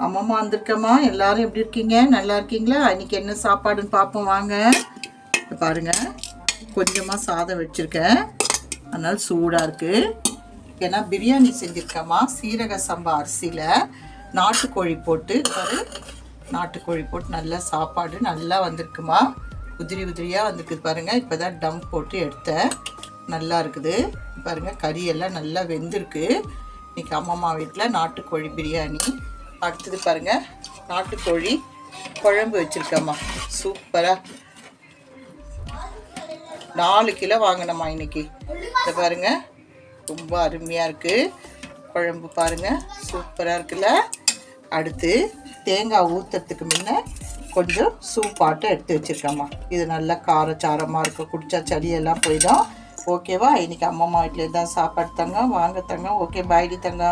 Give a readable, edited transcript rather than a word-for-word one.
அம்மாம்மா வந்திருக்கம்மா. எல்லாரும் எப்படி இருக்கீங்க? நல்லா இருக்கீங்களா? இன்னைக்கு என்ன சாப்பாடுன்னு பார்ப்போம் வாங்க. பாருங்க, கொஞ்சமாக சாதம் வச்சுருக்கேன், அதனால சூடாக இருக்குது. ஏன்னா பிரியாணி செஞ்சுருக்கேம்மா. சீரக சம்பா அரிசியில் நாட்டுக்கோழி போட்டு நாட்டுக்கோழி போட்டு நல்லா சாப்பாடு நல்லா வந்திருக்குமா. உதிரி உதிரியாக வந்துருக்குது பாருங்கள். இப்போ தான் டம் போட்டு எடுத்தேன். நல்லா இருக்குது பாருங்கள். கறியெல்லாம் நல்லா வெந்திருக்கு. இன்றைக்கி அம்மம்மா வீட்டில் நாட்டுக்கோழி பிரியாணி. அடுத்தது பாருங்கள், நாட்டுக்கோழி குழம்பு வச்சுருக்கேம்மா. சூப்பராக 4 கிலோ வாங்கினம்மா இன்றைக்கி. இதை பாருங்கள், ரொம்ப அருமையாக இருக்குது குழம்பு. பாருங்கள், சூப்பராக இருக்குல்ல. அடுத்து தேங்காய் ஊற்றுறதுக்கு முன்ன கொஞ்சம் சூப்பாட்டம் எடுத்து வச்சுருக்கேம்மா. இது நல்லா காரச்சாரமாக இருக்கும், குடித்தா சளியெல்லாம் போயிடும். ஓகேவா? இன்றைக்கி அம்மம்மா வீட்டில் தான் சாப்பாடு தங்க. வாங்க தங்க. ஓகே, பாய்டி தங்க.